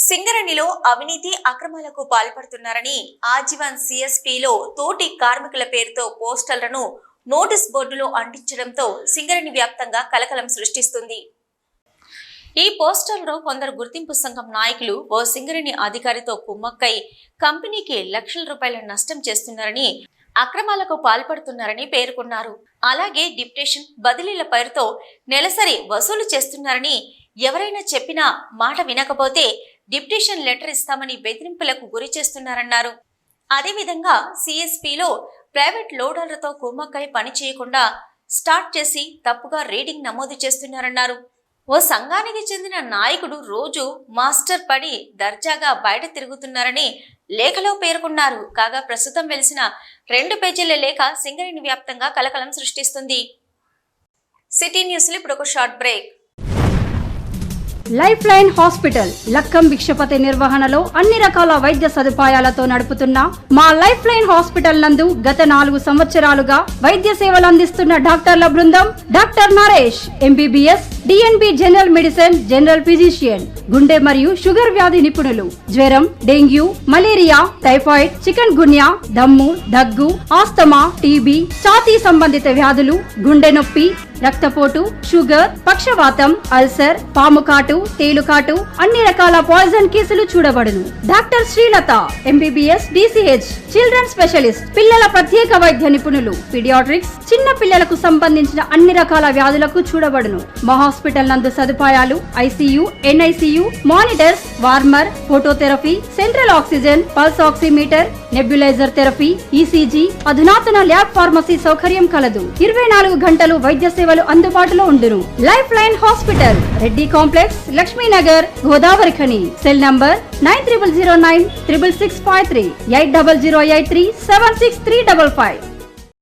సింగరేణిలో అవినీతి అక్రమాలకు పాల్పడుతున్నారని ఆజీవన్ సిఎస్పిలో తోటి కార్మికుల పేరుతో పోస్టర్లను నోటీస్ బోర్డులో అంటించడంతో సింగరేణి వ్యాప్తంగా కలకలం సృష్టిస్తుంది. ఈ పోస్టర్లో కొందరు గుర్తింపు సంఘం నాయకులు ఓ సింగరేణి అధికారితో కుమ్మక్కై కంపెనీకి లక్షల రూపాయల నష్టం చేస్తున్నారని, అక్రమాలకు పాల్పడుతున్నారని పేర్కొన్నారు. అలాగే డిప్యుటేషన్ బదిలీల పేరుతో నెలసరి వసూలు చేస్తున్నారని, ఎవరైనా చెప్పిన మాట వినకపోతే డిప్యుటేషన్ లెటర్ ఇస్తామని బెదిరింపులకు గురి చేస్తున్నారన్నారు. అదేవిధంగా సిఎస్పిలో ప్రైవేట్ లోడర్లతో కుమ్మక్కై పని చేయకుండా స్టార్ట్ చేసి తప్పుగా రీడింగ్ నమోదు చేస్తున్నారన్నారు. ఓ సంఘానికి చెందిన నాయకుడు రోజు మాస్టర్ పడి దర్జాగా బయట తిరుగుతున్నారని లేఖలో పేర్కొన్నారు. కాగా ప్రస్తుతం వెలిసిన 2 పేజీల లేఖ సింగరేణి వ్యాప్తంగా కలకలం సృష్టిస్తుంది. సిటీ న్యూస్ లో ఇప్పుడు ఒక short break. Life line hospital Lakkam Bhikshapathi నిర్వహణలో అన్ని రకాల వైద్య సదుపాయాలతో నడుపుతున్న మా లైఫ్ లైన్ హాస్పిటల్ నందు గత 4 సంవత్సరాలుగా వైద్య సేవలు అందిస్తున్న డాక్టర్ల బృందం doctor Naresh MBBS, DNB general medicine, general physician, గుండె మరియు షుగర్ వ్యాధి నిపుణులు, జ్వరం, డెంగ్యూ, మలేరియా, టైఫాయిడ్, చికెన్ గున్యా, దమ్ము, దగ్గు, ఆస్తమా, టీబీ, ఛాతీ సంబంధిత వ్యాధులు, గుండె నొప్పి, రక్తపోటు, షుగర్, పక్షవాతం, అల్సర్, పాముకాటు, తేలుకాటు, అన్ని రకాల పాయిజన్ కేసులు చూడబడును. Doctor Srilatha MBBS, DCH, children specialist, పిల్లల ప్రత్యేక వైద్య నిపుణులు, పీడియాట్రిక్స్, చిన్న పిల్లలకు సంబంధించిన అన్ని రకాల వ్యాధులకు చూడబడును. మా హాస్పిటల్ నందు సదుపాయాలు ICU, NICU, monitors, warmer, phototherapy, central oxygen, pulse oximeter, nebuliser therapy, ECG, అధునాతన ల్యాబ్ ఫార్మసీ సౌకర్యం కలదు. 24 గంటలు వైద్య సేవలు అందుబాటులో ఉండును. Lifeline hospital, Reddy complex, Lakshminagar, Godavari Khani. Cell number 9009 66653 8008376355.